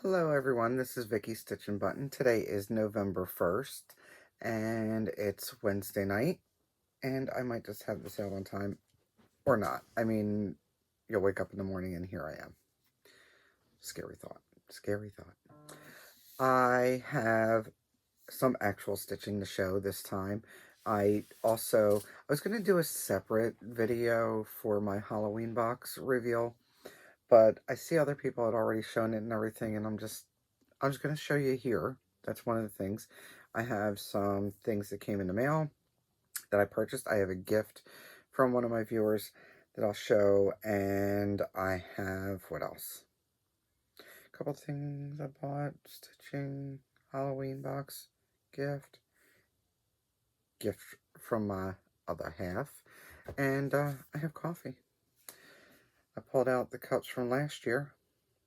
Hello everyone, this is Vicky Stitchnbutton. Today is November 1st and it's Wednesday night and I might just have this out on time or not. I mean, you'll wake up in the morning and here I am. Scary thought. Scary thought. I have some actual stitching to show this time. I was going to do a separate video for my Halloween box reveal, but I see other people had already shown it and everything, and I'm just going to show you here. That's one of the things. I have some things that came in the mail that I purchased. I have a gift from one of my viewers that I'll show, and I have, what else? A couple things I bought, stitching, Halloween box, gift from my other half, and I have coffee. I pulled out the cups from last year,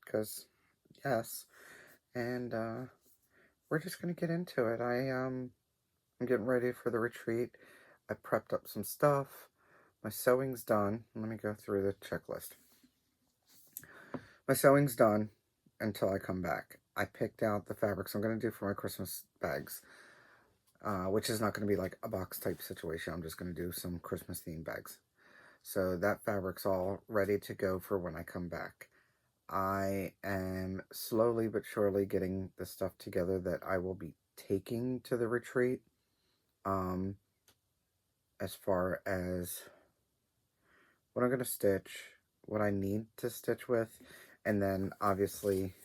because, yes, and we're just going to get into it. I'm getting ready for the retreat. I prepped up some stuff. My sewing's done. Let me go through the checklist. My sewing's done until I come back. I picked out the fabrics I'm going to do for my Christmas bags, which is not going to be like a box type situation. I'm just going to do some Christmas themed bags. So that fabric's all ready to go for when I come back. I am slowly but surely getting the stuff together that I will be taking to the retreat. As far as what I'm going to stitch, what I need to stitch with, and then obviously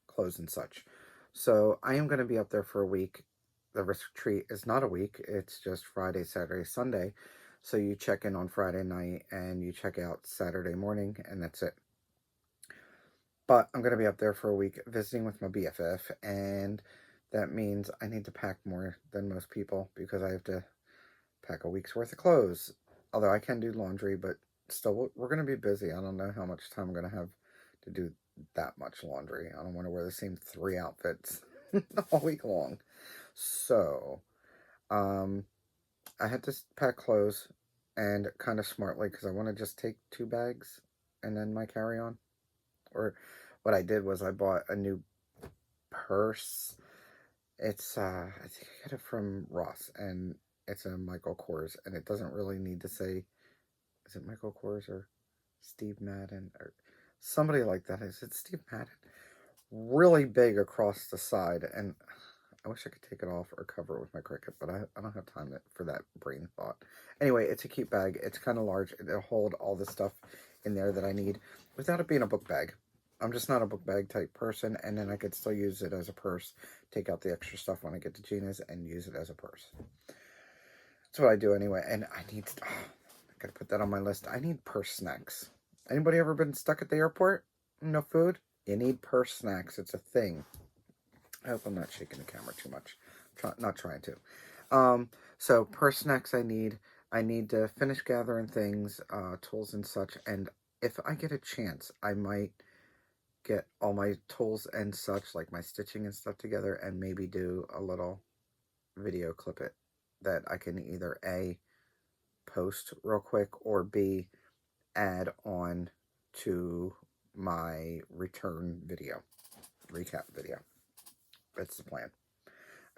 clothes and such. So I am going to be up there for a week. The retreat is not a week. It's just Friday, Saturday, Sunday. So you check in on Friday night and you check out Saturday morning, and that's it. But I'm going to be up there for a week visiting with my BFF, and that means I need to pack more than most people because I have to pack a week's worth of clothes. Although I can do laundry, but still, we're going to be busy. I don't know how much time I'm going to have to do that much laundry. I don't want to wear the same 3 outfits all week long. So, I had to pack clothes, and kind of smartly, because I want to just take 2 bags and then my carry-on. Or what I did was I bought a new purse. It's, I think I got it from Ross, and it's a Michael Kors, and it doesn't really need to say, is it Michael Kors or Steve Madden or somebody like that? Is it Steve Madden? Really big across the side, and I wish I could take it off or cover it with my Cricut, but I don't have time for that brain thought. Anyway, it's a cute bag. It's kind of large. It'll hold all the stuff in there that I need without it being a book bag. I'm just not a book bag type person, and then I could still use it as a purse, take out the extra stuff when I get to Gina's, and use it as a purse. That's what I do anyway, and I need to, I gotta put that on my list. I need purse snacks. Anybody ever been stuck at the airport? No food? You need purse snacks. It's a thing. I hope I'm not shaking the camera too much. Not trying to. So purse snacks I need. I need to finish gathering things, tools and such, and if I get a chance, I might get all my tools and such, like my stitching and stuff together, and maybe do a little video clip it that I can either A, post real quick, or B, add on to my return video, recap video. That's the plan.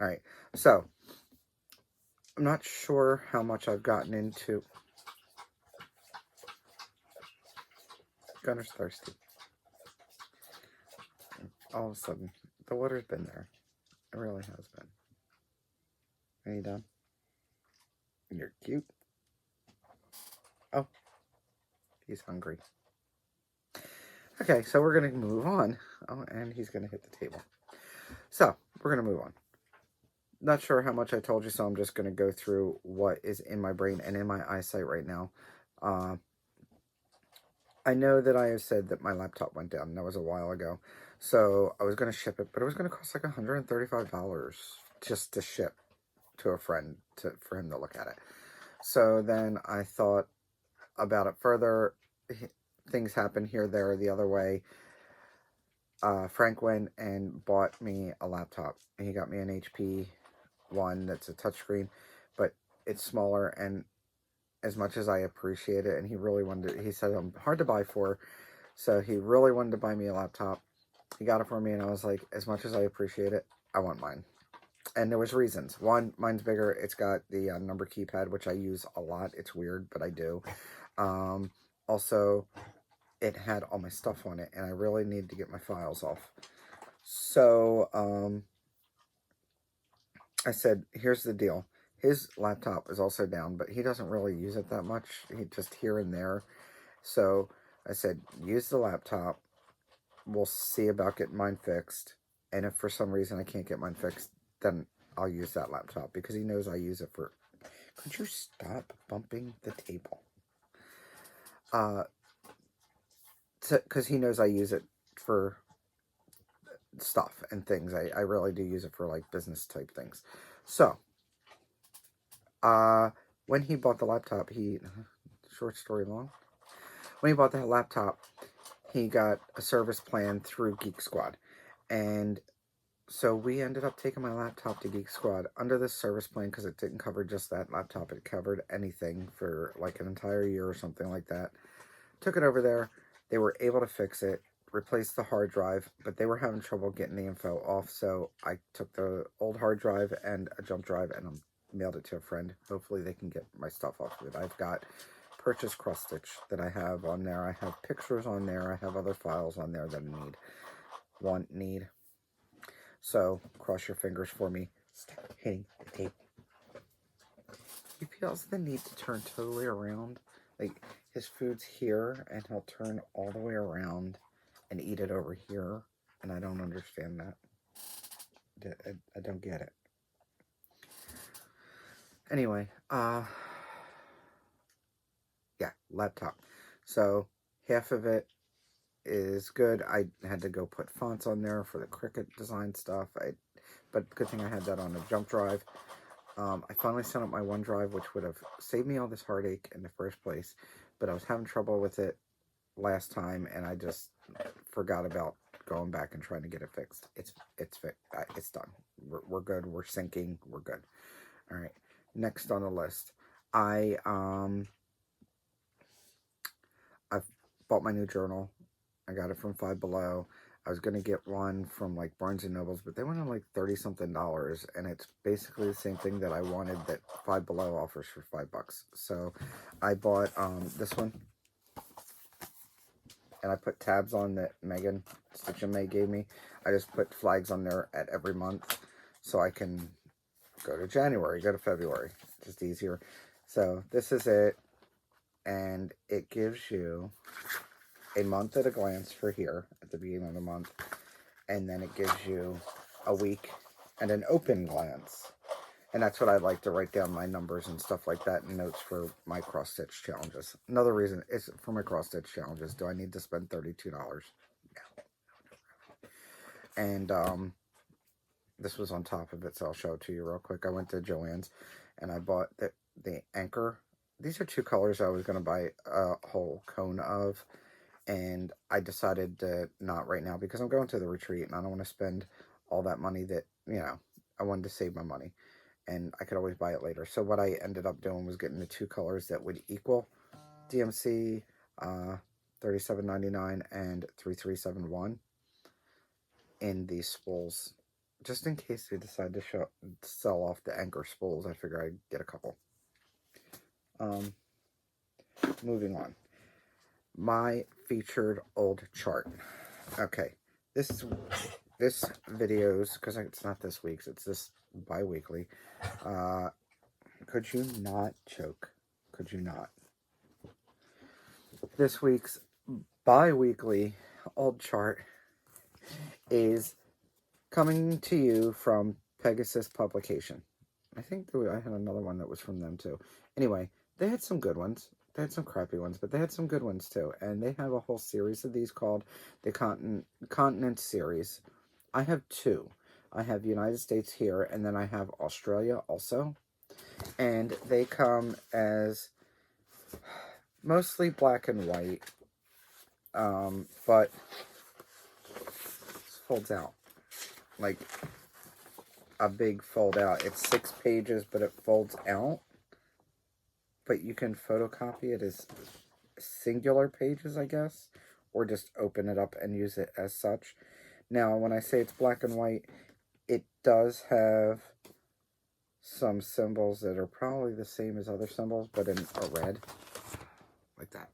All right, so I'm not sure how much I've gotten into. Gunner's thirsty. All of a sudden, the water's been there. It really has been. Are you done? You're cute. Oh, he's hungry. Okay, so we're going to move on. Oh, and he's going to hit the table. So, we're going to move on. Not sure how much I told you, so I'm just going to go through what is in my brain and in my eyesight right now. I know that I have said that my laptop went down, and that was a while ago. So I was going to ship it, but it was going to cost like $135 just to ship to a friend for him to look at it. So then I thought about it further. Things happen here, there, or the other way. Frank went and bought me a laptop. He got me an HP one that's a touchscreen, but it's smaller, and as much as I appreciate it, and he really wanted to, he said I'm hard to buy for, so he really wanted to buy me a laptop. He got it for me, and I was like, as much as I appreciate it, I want mine. And there was reasons. One, mine's bigger. It's got the number keypad, which I use a lot. It's weird, but I do. Um, Also, it had all my stuff on it, and I really need to get my files off. So, I said, here's the deal. His laptop is also down, but he doesn't really use it that much. He just here and there. So I said, use the laptop. We'll see about getting mine fixed. And if for some reason I can't get mine fixed, then I'll use that laptop because he knows I use it for... Could you stop bumping the table? Because he knows I use it for stuff and things. I really do use it for like business type things. So, when he bought the laptop, short story long, when he bought the laptop, he got a service plan through Geek Squad. And so we ended up taking my laptop to Geek Squad under this service plan because it didn't cover just that laptop. It covered anything for like an entire year or something like that. Took it over there. They were able to fix it, replace the hard drive, but they were having trouble getting the info off. So I took the old hard drive and a jump drive and mailed it to a friend. Hopefully they can get my stuff off of it. I've got purchase cross stitch that I have on there. I have pictures on there. I have other files on there that I need. So cross your fingers for me. Stop hitting the table. He feels the need to turn totally around. Like his food's here and he'll turn all the way around and eat it over here. And I don't understand that. I don't get it. Anyway, yeah, laptop. So half of it is good. I had to go put fonts on there for the Cricut design stuff. But good thing I had that on a jump drive. I finally set up my OneDrive, which would have saved me all this heartache in the first place. But I was having trouble with it last time, and I just forgot about going back and trying to get it fixed. It's fixed. It's done. We're good. We're syncing. We're good. All right. Next on the list, I've bought my new journal. I got it from Five Below. I was going to get one from like Barnes & Nobles, but they went on like $30-something, and it's basically the same thing that I wanted that Five Below offers for $5. So I bought this one, and I put tabs on that Megan Stitchnbutton gave me. I just put flags on there at every month so I can go to January, go to February. Just easier. So this is it, and it gives you a month at a glance for here at the beginning of the month, and then it gives you a week and an open glance, and that's what I like to write down my numbers and stuff like that and notes for my cross stitch challenges. Another reason is for my cross stitch challenges. Do I need to spend $32? No. And this was on top of it, so I'll show it to you real quick. I went to Joann's and I bought the anchor. These are two colors I was going to buy a whole cone of. And I decided to not right now because I'm going to the retreat and I don't want to spend all that money that, I wanted to save my money. And I could always buy it later. So what I ended up doing was getting the two colors that would equal DMC $37.99 and $33.71 in these spools. Just in case they decide to sell off the anchor spools, I figure I'd get a couple. Moving on. My featured old chart. Okay, this video's, because it's not this week's, it's this bi-weekly. Could you not choke? Could you not? This week's bi-weekly old chart is coming to you from Pegasus Publication. I think I had another one that was from them too. Anyway, they had some good ones. They had some crappy ones, but they had some good ones too. And they have a whole series of these called the Continent Series. I have two. I have United States here, and then I have Australia also. And they come as mostly black and white, but this folds out like a big fold out. It's 6 pages, but it folds out. But you can photocopy it as singular pages, I guess, or just open it up and use it as such. Now, when I say it's black and white, it does have some symbols that are probably the same as other symbols, but in a red, like that.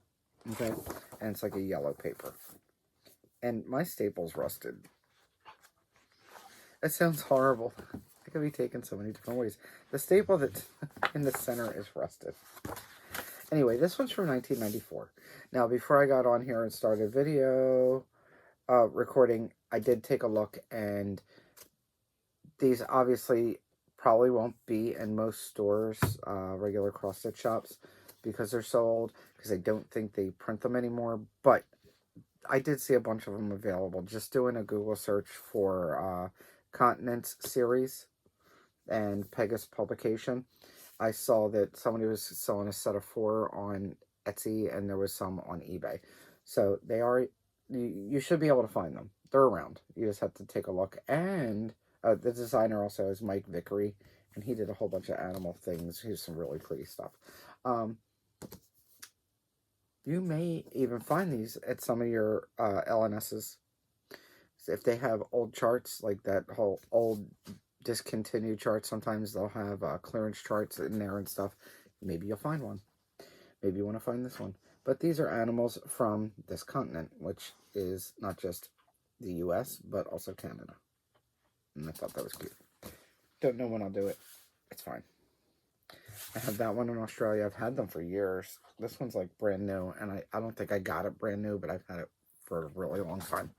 Okay, and it's like a yellow paper. And my staple's rusted. That sounds horrible. It could be taken so many different ways. The staple that's in the center is rusted. Anyway, this one's from 1994. Now, before I got on here and started video recording, I did take a look, and these obviously probably won't be in most stores, regular cross-stitch shops, because they're so old, because I don't think they print them anymore, but I did see a bunch of them available. Just doing a Google search for Continents series and Pegasus publication, I saw that somebody was selling a set of 4 on Etsy, and there was some on eBay. So they are, you should be able to find them. They're around. You just have to take a look. And the designer also is Mike Vickery, and he did a whole bunch of animal things. Here's some really pretty stuff. You may even find these at some of your LNSs. If they have old charts, like that whole old discontinued chart, sometimes they'll have clearance charts in there and stuff. Maybe you'll find one. Maybe you want to find this one. But these are animals from this continent, which is not just the US, but also Canada. And I thought that was cute. Don't know when I'll do it. It's fine. I have that one in Australia. I've had them for years. This one's like brand new, and I don't think I got it brand new, but I've had it for a really long time.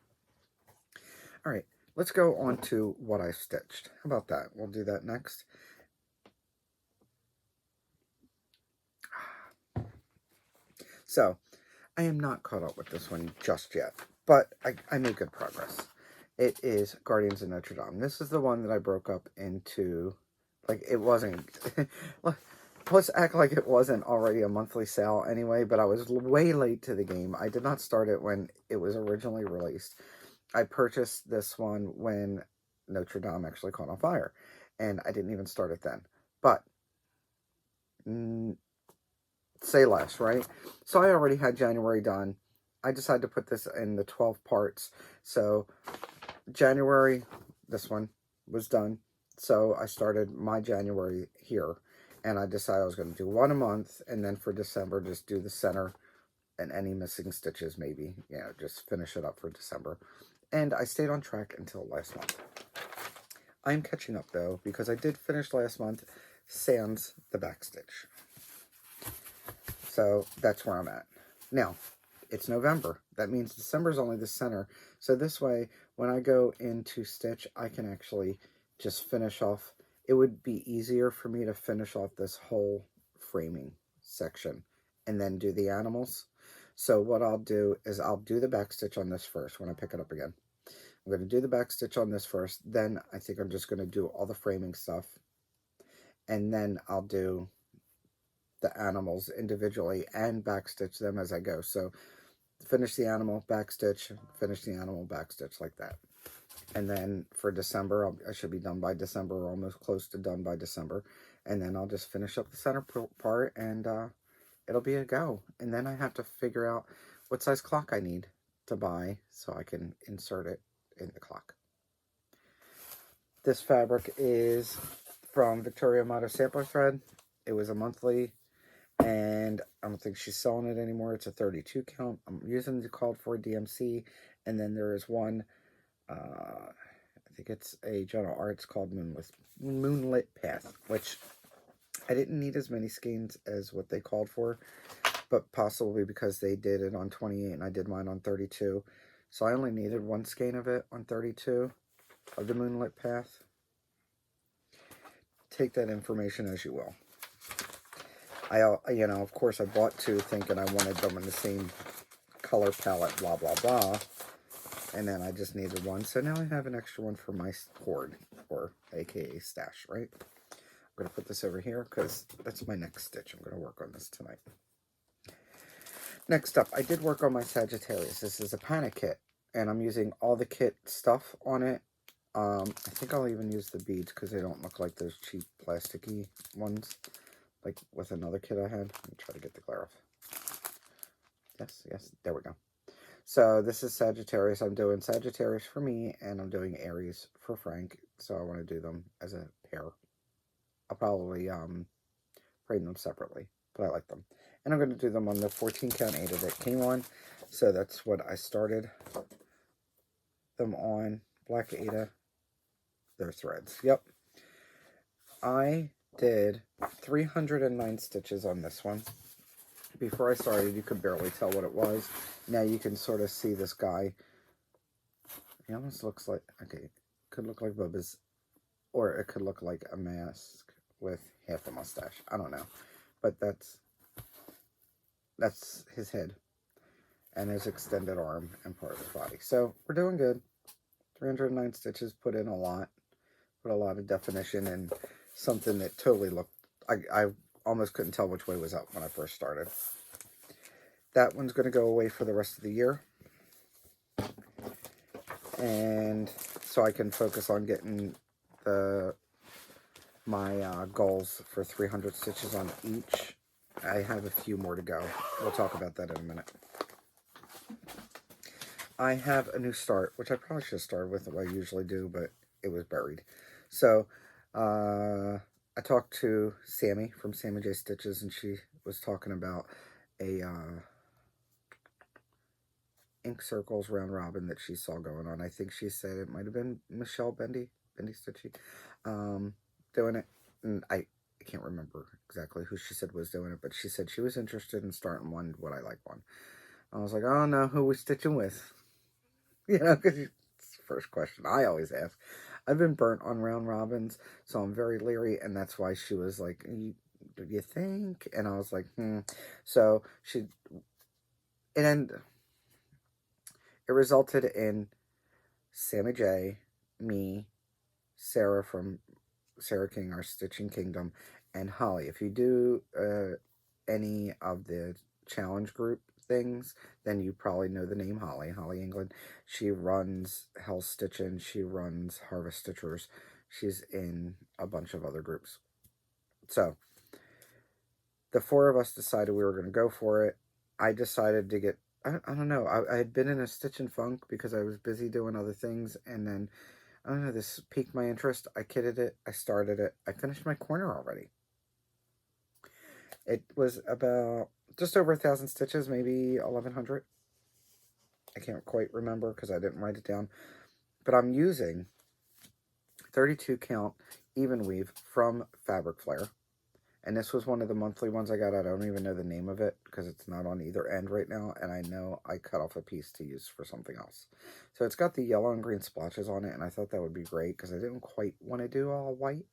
All right, let's go on to what I stitched. How about that? We'll do that next. So, I am not caught up with this one just yet, but I made good progress. It is Guardians of Notre Dame. This is the one that I broke up into, like, it wasn't, let's act like it wasn't already a monthly sale anyway, but I was way late to the game. I did not start it when it was originally released. I purchased this one when Notre Dame actually caught on fire, and I didn't even start it then. But, say less, right? So I already had January done. I decided to put this in the 12 parts. So January, this one was done. So I started my January here, and I decided I was going to do one a month, and then for December, just do the center and any missing stitches, maybe, you know, just finish it up for December. And I stayed on track until last month. I'm catching up, though, because I did finish last month, sans the backstitch. So that's where I'm at. Now, it's November. That means December's only the center. So this way, when I go into stitch, I can actually just finish off. It would be easier for me to finish off this whole framing section and then do the animals. So what I'll do is I'll do the back stitch on this first when I pick it up again. I'm going to do the back stitch on this first. Then I think I'm just going to do all the framing stuff. And then I'll do the animals individually and back stitch them as I go. So finish the animal, back stitch, finish the animal, back stitch, like that. And then for December, I should be done by December, or almost close to done by December. And then I'll just finish up the center part, and it'll be a go. And then I have to figure out what size clock I need to buy so I can insert it in the clock. This fabric is from Victoria Moda Sampler Thread. It was a monthly, and I don't think she's selling it anymore. It's a 32 count. I'm using the called for DMC, and then there is one, I think it's a General Arts called Moonlit Path, which I didn't need as many skeins as what they called for, but possibly because they did it on 28 and I did mine on 32. So I only needed one skein of it on 32 of the Moonlit Path. Take that information as you will. You know, of course, I bought 2 thinking I wanted them in the same color palette, blah, blah, blah. And then I just needed one. So now I have an extra one for my hoard, or AKA stash, right? I'm going to put this over here because that's my next stitch. I'm going to work on this tonight. Next up, I did work on my Sagittarius. This is a panic kit, and I'm using all the kit stuff on it. I think I'll even use the beads because they don't look like those cheap plasticky ones, like with another kit I had. Let me try to get the glare off. Yes, there we go. So this is Sagittarius. I'm doing Sagittarius for me, and I'm doing Aries for Frank. So I want to do them as a pair. I'll probably frame them separately, but I like them. And I'm going to do them on the 14 count Ada that came on. So that's what I started them on. Black Ada. They're threads. Yep. I did 309 stitches on this one. Before I started, you could barely tell what it was. Now you can sort of see this guy. He almost looks like, okay, could look like Bubba's, or it could look like a mask with half a mustache. I don't know. But that's his head and his extended arm and part of his body. So we're doing good. 309 stitches, put in a lot. Put a lot of definition and something that totally looked, I almost couldn't tell which way was up when I first started. That one's going to go away for the rest of the year. And so I can focus on getting my goals for 300 stitches on each. I have a few more to go. We'll talk about that in a minute. I have a new start, which I probably should have started with what I usually do, but it was buried. So, I talked to Sammy from Sammy J Stitches, and she was talking about a ink circles round robin that she saw going on. I think she said it might have been Michelle Bendy Stitchy, doing it. And I can't remember exactly who she said was doing it, but she said she was interested in starting one. Would I like one? I was like, oh no, who we stitching with? You know, because it's the first question I always ask. I've been burnt on round robins, so I'm very leery, and that's why she was like, do you think? And I was like, So it resulted in Sammy J, me, Sarah from Sarah King, our Stitching Kingdom, and Holly. If you do any of the challenge group things, then you probably know the name Holly England. She runs Hell Stitchin', she runs Harvest Stitchers, she's in a bunch of other groups. So the four of us decided we were going to go for it. I decided to get, I don't know, I had been in a stitching funk because I was busy doing other things, and then I don't know, this piqued my interest. I kitted it, I started it, I finished my corner already. It was about just over 1,000 stitches, maybe 1,100. I can't quite remember because I didn't write it down. But I'm using 32 count even weave from Fabric Flare. And this was one of the monthly ones I got. I don't even know the name of it because it's not on either end right now. And I know I cut off a piece to use for something else. So it's got the yellow and green splotches on it. And I thought that would be great because I didn't quite want to do all white.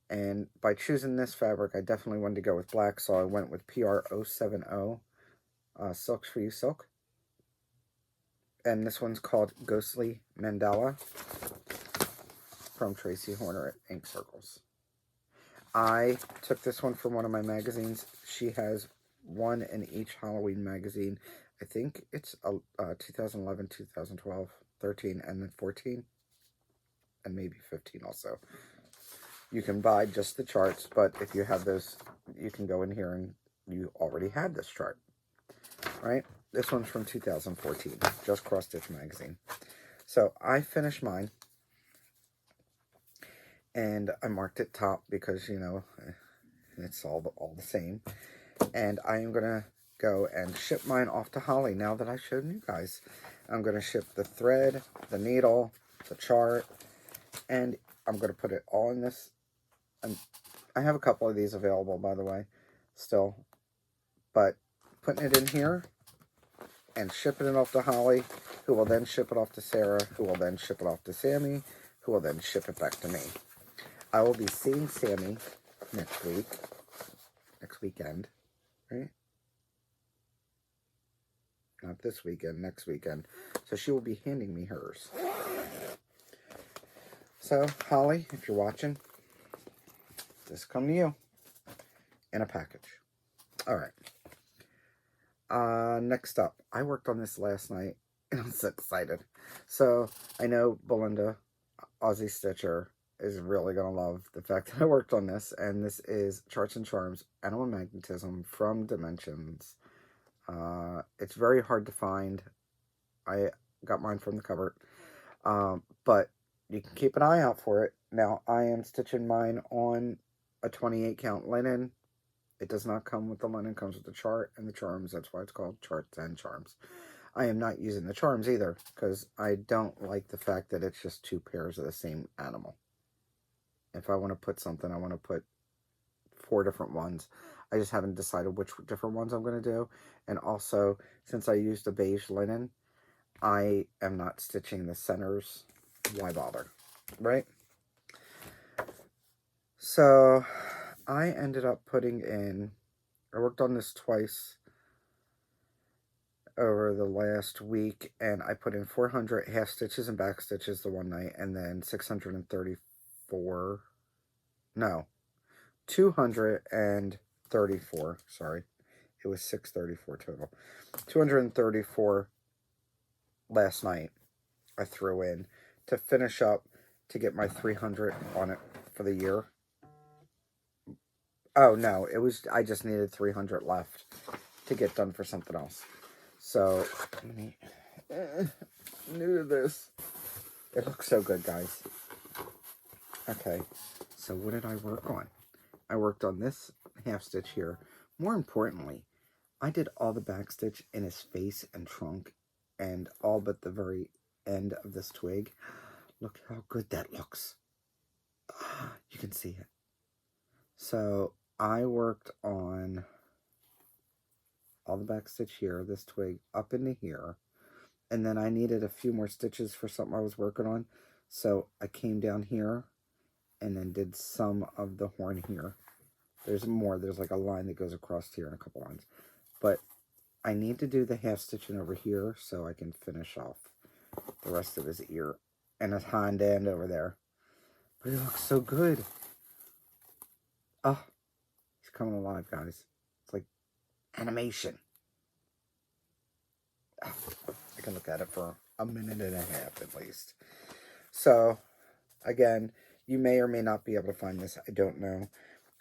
And by choosing this fabric, I definitely wanted to go with black, so I went with PR070 Silks for You Silk. And this one's called Ghostly Mandala from Tracy Horner at Ink Circles. I took this one from one of my magazines. She has one in each Halloween magazine. I think it's 2011, 2012, 13, and then 14, and maybe 15 also. You can buy just the charts, but if you have those, you can go in here and you already have this chart, right? This one's from 2014, just Cross Stitch Magazine. So I finished mine, and I marked it top because, you know, it's all the same. And I am going to go and ship mine off to Holly now that I showed you guys. I'm going to ship the thread, the needle, the chart, and I'm going to put it all in this. And I have a couple of these available, by the way, still. But putting it in here and shipping it off to Holly, who will then ship it off to Sarah, who will then ship it off to Sammy, who will then ship it back to me. I will be seeing Sammy next weekend, right? Not this weekend, next weekend. So she will be handing me hers. So, Holly, if you're watching, this come to you in a package. All right. Next up, I worked on this last night, and I'm so excited. So, I know Belinda, Aussie Stitcher, is really going to love the fact that I worked on this, and this is Charts and Charms Animal Magnetism from Dimensions It's very hard to find. I got mine from the cupboard. But you can keep an eye out for it. Now, I am stitching mine on a 28 count linen. It does not come with the linen, it comes with the chart and the charms. That's why it's called charts and charms. I am not using the charms either, because I don't like the fact that it's just two pairs of the same animal. If I want to put something, I want to put 4 different ones. I just haven't decided which different ones I'm going to do. And also, since I used a beige linen, I am not stitching the centers. Why bother, right? So I ended up putting in, I worked on this twice over the last week, and I put in 400 half stitches and back stitches the one night, and then 634, no, 234, sorry, it was 634 total, 234 last night I threw in to finish up to get my 300 on it for the year. Oh no, it was, I just needed 300 left to get done for something else. So, new to this. It looks so good, guys. Okay, so what did I work on? I worked on this half stitch here. More importantly, I did all the back stitch in his face and trunk and all but the very end of this twig. Look how good that looks. You can see it. So I worked on all the back stitch here, this twig up into here, and then I needed a few more stitches for something I was working on, so I came down here and then did some of the horn here. There's more, there's like a line that goes across here and a couple lines, but I need to do the half stitching over here so I can finish off the rest of his ear and his hind end over there. But it looks so good. Oh, he's coming alive, guys. It's like animation. Oh, I can look at it for a minute and a half at least. So, again, you may or may not be able to find this. I don't know.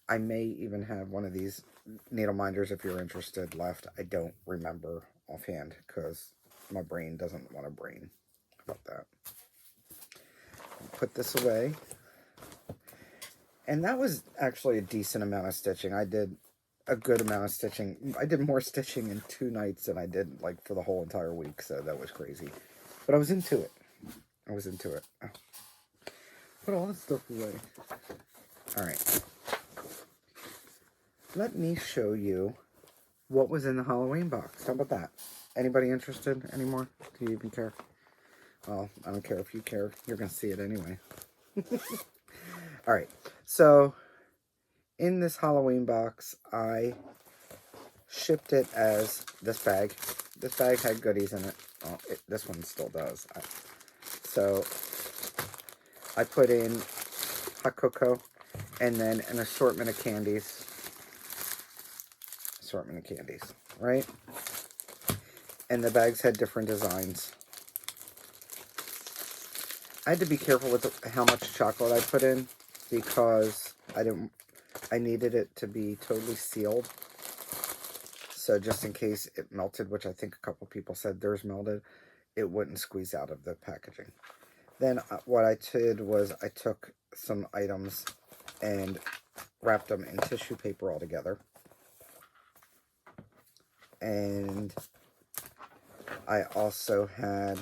I may even have one of these needle minders if you're interested left. I don't remember offhand because my brain doesn't want to brain. How about that? Put this away. And that was actually a decent amount of stitching. I did a good amount of stitching. I did more stitching in 2 nights than I did like for the whole entire week, so that was crazy. But I was into it. I was into it. Oh. Put all this stuff away. Alright. Let me show you what was in the Halloween box. How about that? Anybody interested anymore? Do you even care? Well, I don't care if you care. You're going to see it anyway. Alright, so in this Halloween box, I shipped it as this bag. This bag had goodies in it. Well, this one still does. So I put in hot cocoa and then an assortment of candies. Right? And the bags had different designs. I had to be careful with how much chocolate I put in because I needed it to be totally sealed. So just in case it melted, which I think a couple people said theirs melted, it wouldn't squeeze out of the packaging. Then what I did was I took some items and wrapped them in tissue paper all together. And I also had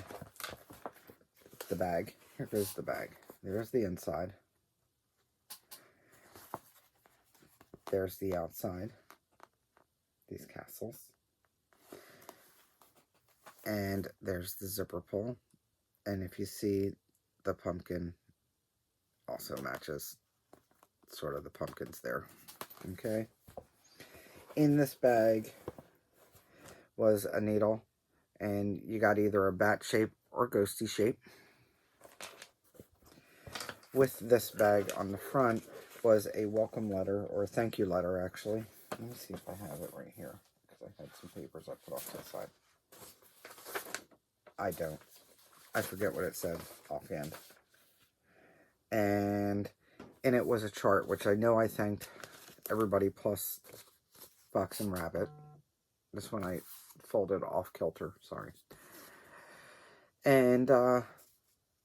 the bag. Here goes the bag. There's the inside. There's the outside. These castles. And there's the zipper pull. And if you see, the pumpkin also matches sort of the pumpkins there. Okay. In this bag was a needle. And you got either a bat shape or ghosty shape. With this bag on the front was a welcome letter, or a thank you letter, actually. Let me see if I have it right here, because I had some papers I put off to the side. I don't. I forget what it said offhand. And in it was a chart, which I know I thanked everybody plus Fox and Rabbit. This one I folded off kilter, sorry. And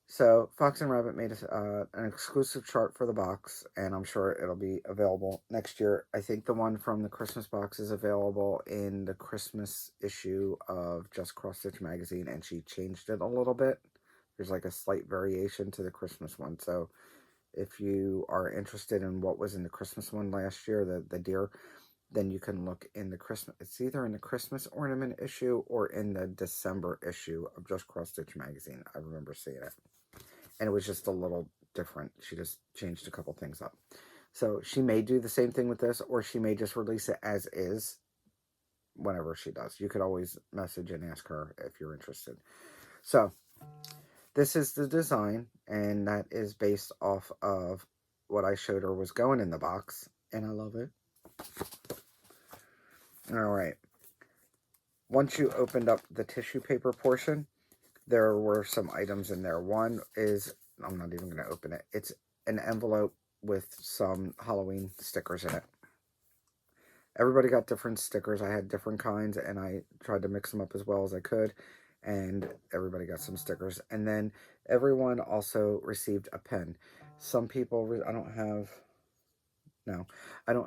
so Fox and Rabbit made an exclusive chart for the box, and I'm sure it'll be available next year. I think the one from the Christmas box is available in the Christmas issue of Just Cross Stitch magazine, and she changed it a little bit. There's like a slight variation to the Christmas one. So if you are interested in what was in the Christmas one last year, the deer, then you can look in the Christmas. It's either in the Christmas ornament issue or in the December issue of Just Cross Stitch magazine. I remember seeing it. And it was just a little different. She just changed a couple things up. So she may do the same thing with this, or she may just release it as is whenever she does. You could always message and ask her if you're interested. So this is the design, and that is based off of what I showed her was going in the box, and I love it. All right. Once you opened up the tissue paper portion, there were some items in there. One is, I'm not even going to open it. It's an envelope with some Halloween stickers in it. Everybody got different stickers. I had different kinds, and I tried to mix them up as well as I could. And everybody got some stickers. And then everyone also received a pen. Some people, I don't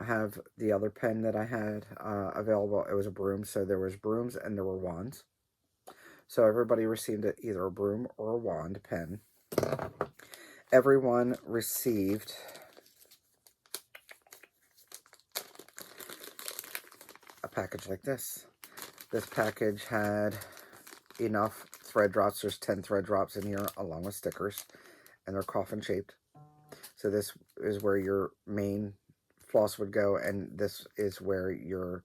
have the other pen that I had available. It was a broom, so there was brooms and there were wands. So everybody received either a broom or a wand pen. Everyone received a package like this. This package had enough thread drops. There's 10 thread drops in here along with stickers, and they're coffin shaped. So this is where your main floss would go, and this is where your,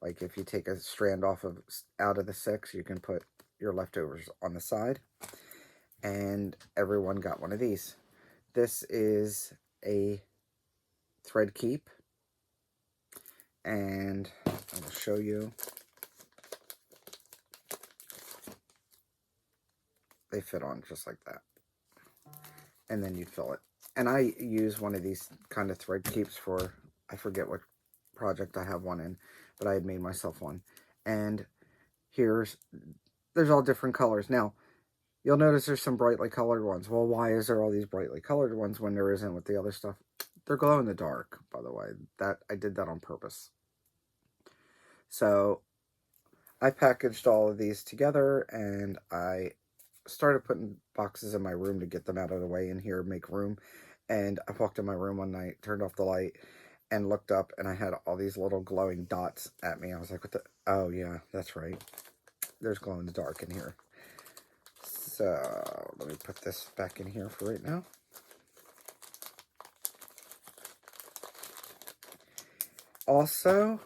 like, if you take a strand out of the 6, you can put your leftovers on the side. And everyone got one of these. This is a thread keep, and I will show you. They fit on just like that, and then you fill it. And I use one of these kind of thread keeps for, I forget what project I have one in, but I had made myself one. And there's all different colors. Now, you'll notice there's some brightly colored ones. Well, why is there all these brightly colored ones when there isn't with the other stuff? They're glow in the dark, by the way. I did that on purpose. So I packaged all of these together, and I started putting boxes in my room to get them out of the way in here, make room. And I walked in my room one night, turned off the light, and looked up, and I had all these little glowing dots at me. I was like, what the? Oh, yeah, that's right. There's glow in the dark in here. So let me put this back in here for right now. Also,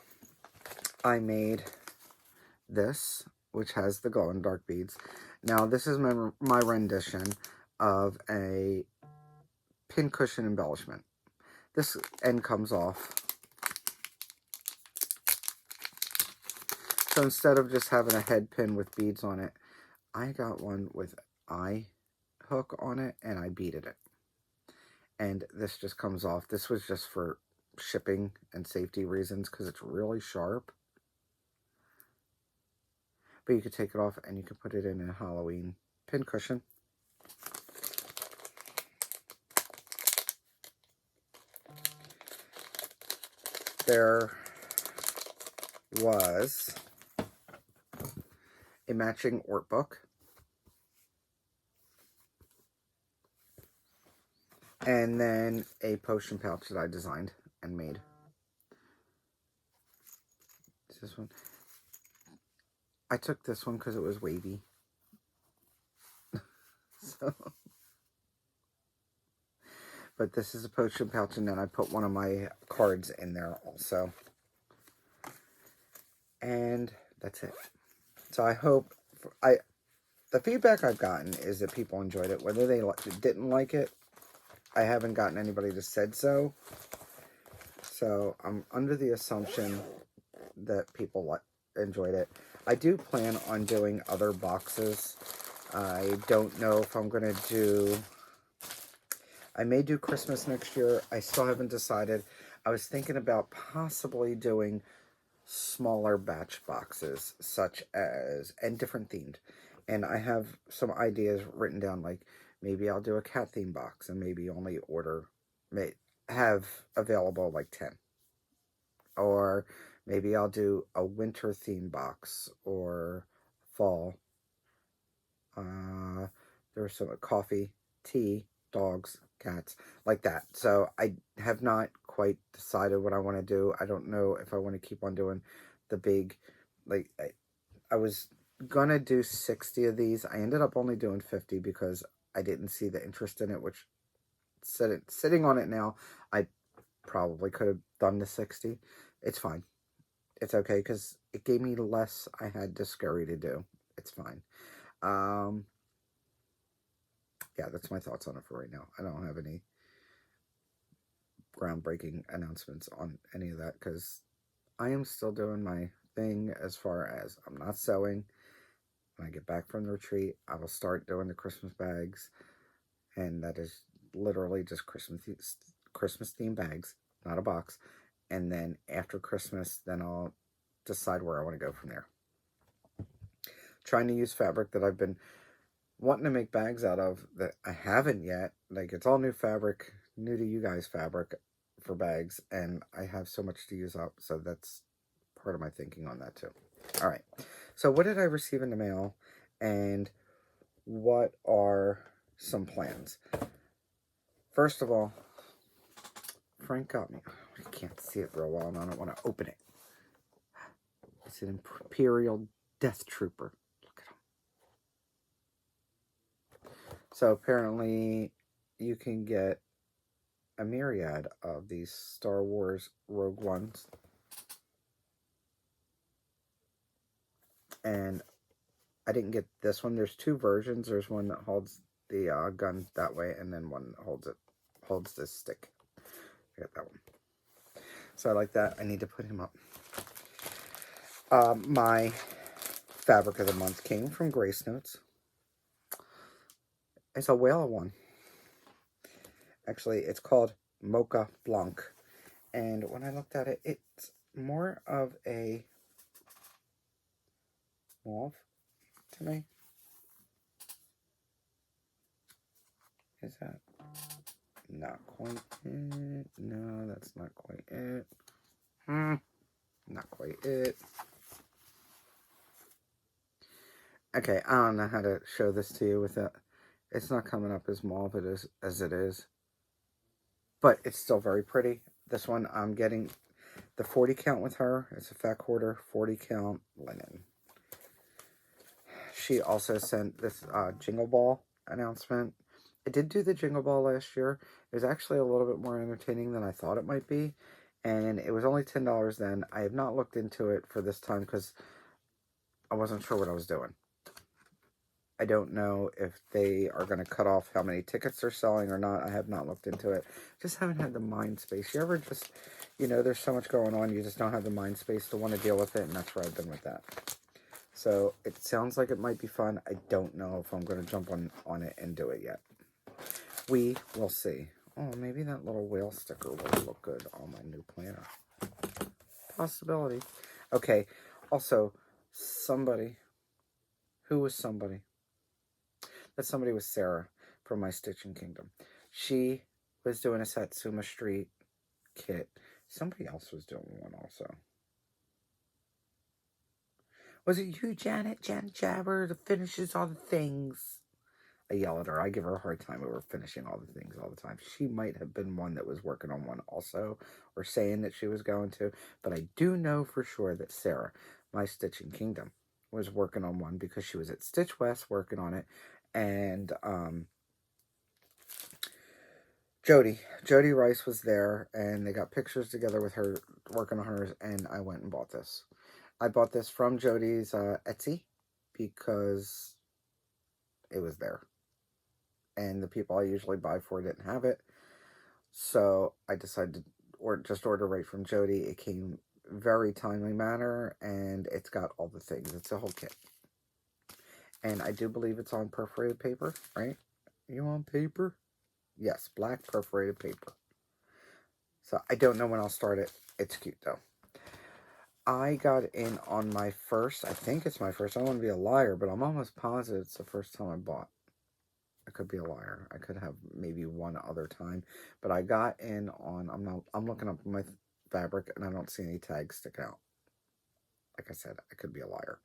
I made this, which has the glow in the dark beads. Now, this is my rendition of a pin cushion embellishment. This end comes off. So instead of just having a head pin with beads on it, I got one with eye hook on it, and I beaded it. And this just comes off. This was just for shipping and safety reasons because it's really sharp. But you could take it off and you can put it in a Halloween pin cushion. There was a matching art book. And then a potion pouch that I designed and made. It's this one. I took this one because it was wavy. But this is a potion pouch, and then I put one of my cards in there also. And that's it. So I hope, the feedback I've gotten is that people enjoyed it. Whether they didn't like it, I haven't gotten anybody that said so. So I'm under the assumption that people enjoyed it. I do plan on doing other boxes. I don't know if I'm going to do... I may do Christmas next year. I still haven't decided. I was thinking about possibly doing smaller batch boxes, such as, and different themed. And I have some ideas written down, like maybe I'll do a cat theme box and maybe only have available like 10. Or maybe I'll do a winter theme box or fall. There's some coffee, tea, dogs, cats, like that. So I have not quite decided what I want to do. I don't know if I want to keep on doing the big, like, I was gonna do 60 of these. I ended up only doing 50 because I didn't see the interest in it, which sitting on it now, I probably could have done the 60. It's fine. It's okay because it gave me less I had to scurry to do. It's fine. Yeah, that's my thoughts on it for right now. I don't have any groundbreaking announcements on any of that because I am still doing my thing as far as I'm not sewing. When I get back from the retreat, I will start doing the Christmas bags, and that is literally just Christmas themed bags, not a box. And then after Christmas, then I'll decide where I want to go from there. Trying to use fabric that I've been wanting to make bags out of that I haven't yet. Like, it's all new fabric, new to you guys fabric for bags, and I have so much to use up, so that's part of my thinking on that too. All right, so what did I receive in the mail, and what are some plans? First of all, Frank got me, I can't see it real well and I don't want to open it. It's an Imperial Death Trooper. Look at him. So apparently you can get a myriad of these Star Wars Rogue Ones. And I didn't get this one. There's two versions. There's one that holds the gun that way, and then one that holds this stick. I got that one. So I like that. I need to put him up. My fabric of the month came from Grace Notes. It's a whale one. Actually, it's called Mocha Blanc. And when I looked at it, it's more of a mauve to me. Is that not quite it? No, that's not quite it. Not quite it. Okay, I don't know how to show this to you with it. It's not coming up as mauve as it is. But it's still very pretty. This one, I'm getting the 40 count with her. It's a fat quarter, 40 count linen. She also sent this Jingle Ball announcement. I did do the Jingle Ball last year. It was actually a little bit more entertaining than I thought it might be. And it was only $10 then. I have not looked into it for this time because I wasn't sure what I was doing. I don't know if they are going to cut off how many tickets they're selling or not. I have not looked into it. Just haven't had the mind space. You ever just, there's so much going on. You just don't have the mind space to want to deal with it. And that's where I've been with that. So it sounds like it might be fun. I don't know if I'm going to jump on it and do it yet. We will see. Oh, maybe that little whale sticker will look good on my new planner. Possibility. Okay. Also, somebody. Who was somebody? That somebody was Sarah from my Stitching Kingdom. She was doing a Satsuma Street kit. Somebody else was doing one also. Was it you, Janet? Janet Jabber, that finishes all the things. I yell at her. I give her a hard time over finishing all the things all the time. She might have been one that was working on one also, or saying that she was going to. But I do know for sure that Sarah, my Stitching Kingdom, was working on one because she was at Stitch West working on it. And Jody Rice was there, and they got pictures together with her working on hers, and I went and bought this. I bought this from Jody's Etsy because it was there. And the people I usually buy for didn't have it. So I decided to just order right from Jody. It came very timely manner, and it's got all the things. It's a whole kit. And I do believe it's on perforated paper, right? You on paper? Yes, black perforated paper. So I don't know when I'll start it. It's cute though. I got in on my first, I think it's my first, I don't want to be a liar, but I'm almost positive it's the first time I bought. I could be a liar. I could have maybe one other time, but I got in on, I'm looking up my fabric and I don't see any tags stick out. Like I said, I could be a liar.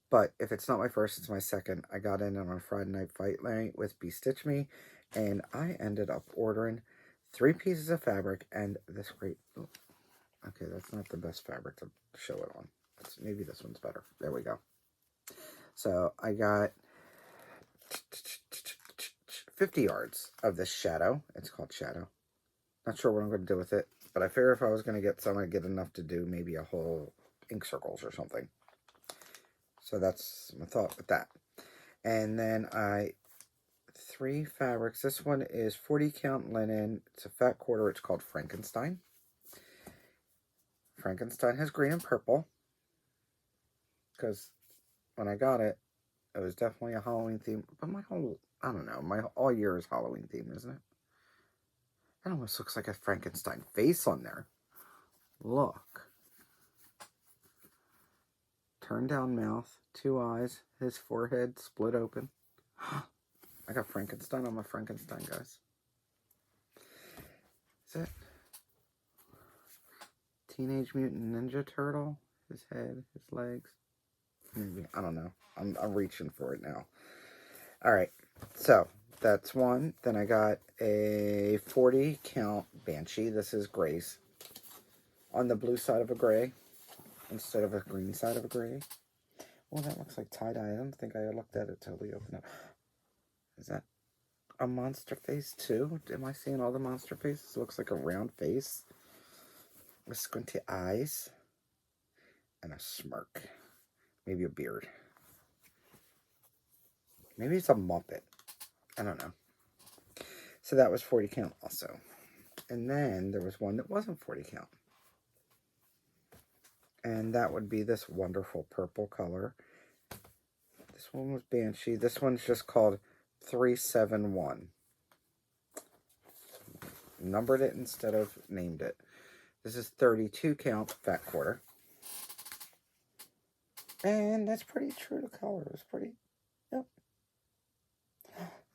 But if it's not my first, it's my second. I got in on a Friday night fight night with Be Stitch Me, and I ended up ordering 3 pieces of fabric and this great, oh, okay, that's not the best fabric to show it on. Maybe this one's better. There we go. So I got 50 yards of this shadow. It's called Shadow. Not sure what I'm going to do with it, but I figure if I was going to get some, I'd get enough to do maybe a whole ink circles or something. So that's my thought with that. And then 3 fabrics. This one is 40 count linen. It's a fat quarter. It's called Frankenstein. Frankenstein has green and purple. Because when I got it, it was definitely a Halloween theme. But my whole, I don't know, my all year is Halloween theme, isn't it? It almost looks like a Frankenstein face on there. Look. Turn down mouth, 2 eyes, his forehead split open. I got Frankenstein on my Frankenstein, guys. Is it? Teenage Mutant Ninja Turtle, his head, his legs. Maybe, I don't know. I'm reaching for it now. Alright, so that's one. Then I got a 40 count Banshee. This is Gray's. On the blue side of a gray instead of a green side of a gray. Well, that looks like tie-dye. I don't think I looked at it till we opened up. Is that a monster face too? Am I seeing all the monster faces? It looks like a round face with squinty eyes and a smirk. Maybe a beard. Maybe it's a Muppet. I don't know. So that was 40 count also. And then there was one that wasn't 40 count. And that would be this wonderful purple color. This one was Banshee. This one's just called 371. Numbered it instead of named it. This is 32 count fat quarter. And that's pretty true to color. It's pretty, yep.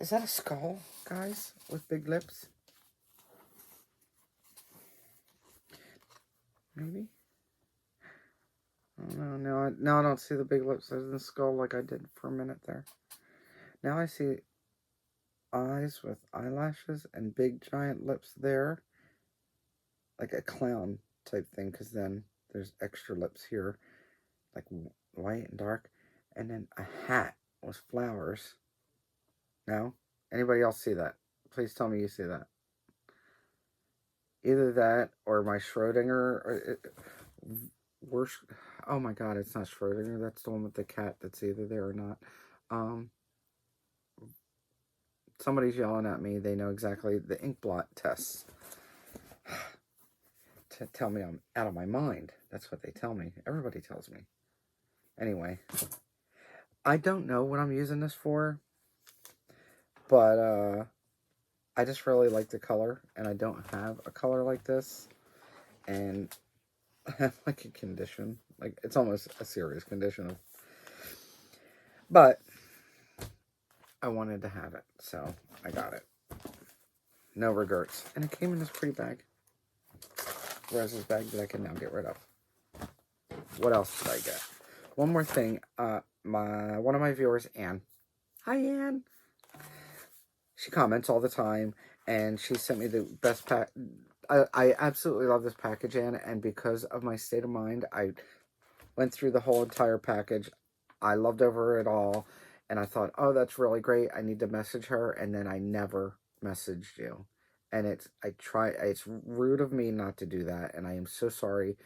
Is that a skull, guys, with big lips? Maybe? Oh, no, now I don't see the big lips as the skull like I did for a minute there. Now I see eyes with eyelashes and big giant lips there. Like a clown type thing, because then there's extra lips here. Like white and dark. And then a hat with flowers. No? Anybody else see that? Please tell me you see that. Either that or my Schrodinger. Oh my god, it's not Schrodinger. That's the one with the cat that's either there or not. Somebody's yelling at me. They know exactly the ink blot tests. To tell me I'm out of my mind. That's what they tell me. Everybody tells me. Anyway. I don't know what I'm using this for. But, I just really like the color. And I don't have a color like this. And I have like a condition. Like, it's almost a serious condition. But I wanted to have it. So, I got it. No regrets. And it came in this pretty bag. Where's this bag that I can now get rid of? What else did I get? One more thing. One of my viewers, Anne. Hi, Anne. She comments all the time, and she sent me the best pack. I absolutely love this package, Anne, and because of my state of mind, I went through the whole entire package. I loved over it all, and I thought, oh, that's really great. I need to message her, and then I never messaged you. And it's rude of me not to do that, and I am so sorry,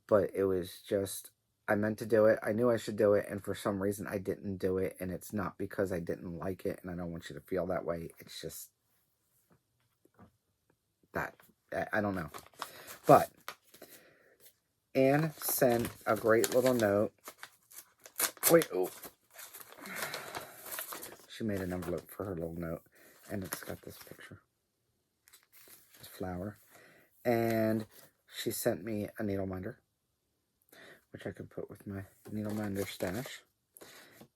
but it was just, I meant to do it. I knew I should do it, and for some reason I didn't do it, and it's not because I didn't like it, and I don't want you to feel that way. It's just that. I don't know. But Anne sent a great little note. Wait, oh. She made an envelope for her little note, and it's got this picture. This flower. And she sent me a needle minder. which I could put with my needle mender stash.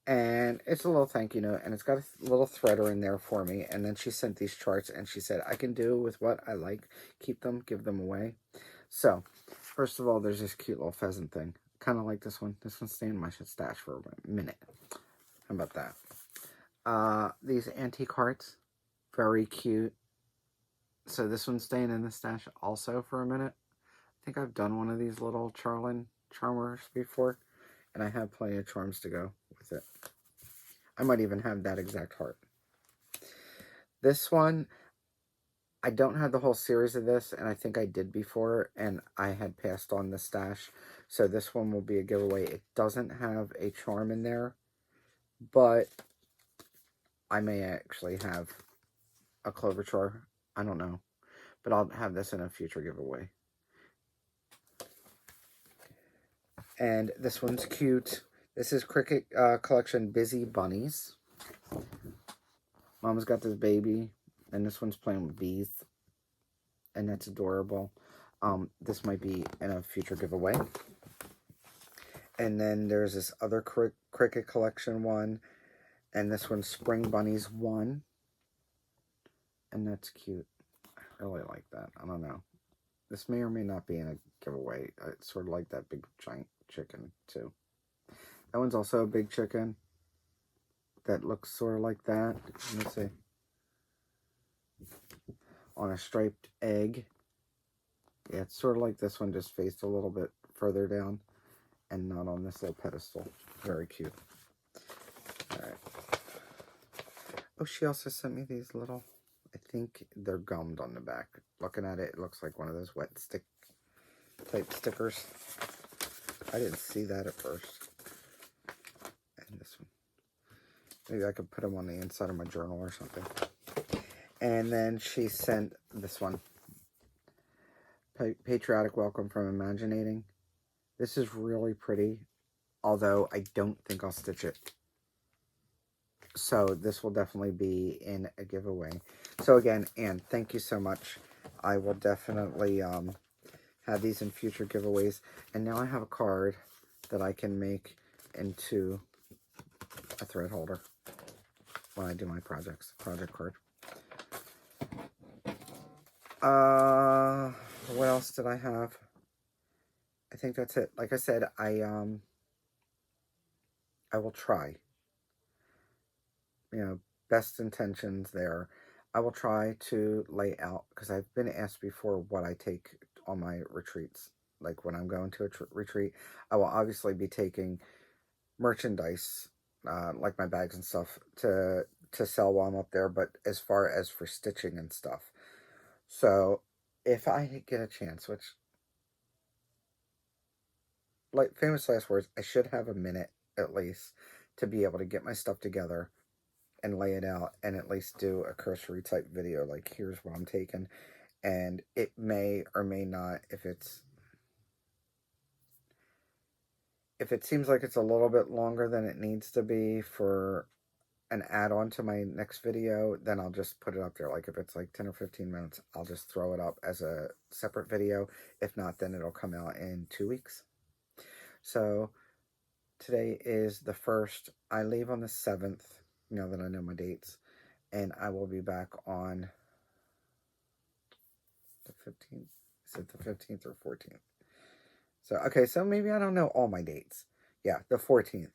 And it's a little thank you note, and it's got a little threader in there for me. And then she sent these charts, and she said, I can do with what I like. Keep them, give them away. So, first of all, there's this cute little pheasant thing. Kind of like this one. This one's staying in my stash for a minute. How about that? These antique hearts. Very cute. So this one's staying in the stash also for a minute. I think I've done one of these little charmers before. And I have plenty of charms to go with it. I might even have that exact heart. This one, I don't have the whole series of this, and I think I did before, and I had passed on the stash. So this one will be a giveaway. It doesn't have a charm in there, but I may actually have a clover char. I don't know. But I'll have this in a future giveaway. And this one's cute. This is Cricket Collection Busy Bunnies. Mom's got this baby, and this one's playing with bees. And that's adorable. This might be in a future giveaway. And then there's this other Cricket Collection one. And this one's Spring Bunnies 1. And that's cute. I really like that. I don't know. This may or may not be in a giveaway. It's sort of like that big giant chicken too. That one's also a big chicken. That looks sort of like that. Let me see. On a striped egg. Yeah, it's sort of like this one, just faced a little bit further down. And not on this little pedestal. Very cute. Alright. Oh, she also sent me these little... I think they're gummed on the back. Looking at it, it looks like one of those wet stick type stickers. I didn't see that at first. And this one. Maybe I could put them on the inside of my journal or something. And then she sent this one. Patriotic Welcome from Imaginating. This is really pretty. Although I don't think I'll stitch it. So this will definitely be in a giveaway. So again, Anne, thank you so much. I will definitely have these in future giveaways. And now I have a card that I can make into a thread holder when I do my projects. Project card. What else did I have? I think that's it. Like I said, I will try. You know, best intentions there. I will try to lay out, because I've been asked before what I take on my retreats. Like when I'm going to a retreat, I will obviously be taking merchandise, like my bags and stuff, to sell while I'm up there. But as far as for stitching and stuff, so if I get a chance, which, like famous last words, I should have a minute at least to be able to get my stuff together and lay it out and at least do a cursory type video, like here's what I'm taking. And it may or may not, if it seems like it's a little bit longer than it needs to be for an add-on to my next video, then I'll just put it up there. Like if it's like 10 or 15 minutes, I'll just throw it up as a separate video. If not, then it'll come out in 2 weeks. So today is the 1st. I leave on the 7th, now that I know my dates. And I will be back on the 15th. Is it the 15th or 14th? So, okay, so maybe I don't know all my dates. Yeah, the 14th.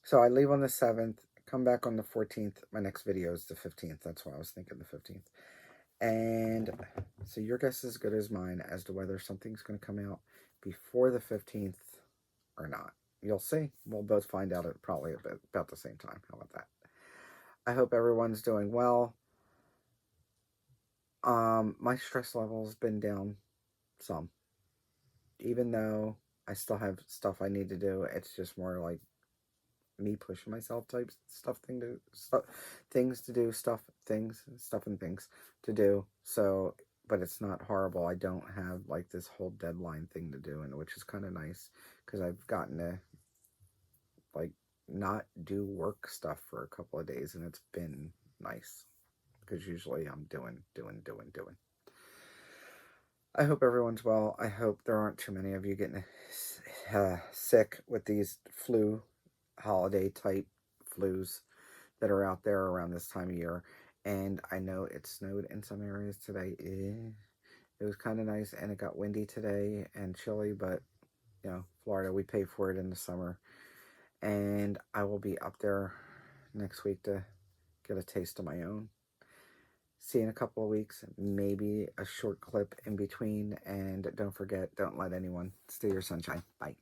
So I leave on the 7th, come back on the 14th. My next video is the 15th. That's why I was thinking the 15th. And so your guess is as good as mine as to whether something's going to come out before the 15th or not. You'll see. We'll both find out at probably about the same time. How about that? I hope everyone's doing well. My stress level has been down some. Even though I still have stuff I need to do, it's just more like me pushing myself type things to do. So, but it's not horrible. I don't have like this whole deadline thing to do, and which is kind of nice because I've gotten to like not do work stuff for a couple of days, and it's been nice because usually I'm doing. I hope everyone's well. I hope there aren't too many of you getting sick with these holiday type flus that are out there around this time of year. And I know it snowed in some areas today. It was kind of nice, and it got windy today and chilly, but Florida, we pay for it in the summer. And I will be up there next week to get a taste of my own. See you in a couple of weeks, maybe a short clip in between. And don't forget, don't let anyone steal your sunshine. Bye.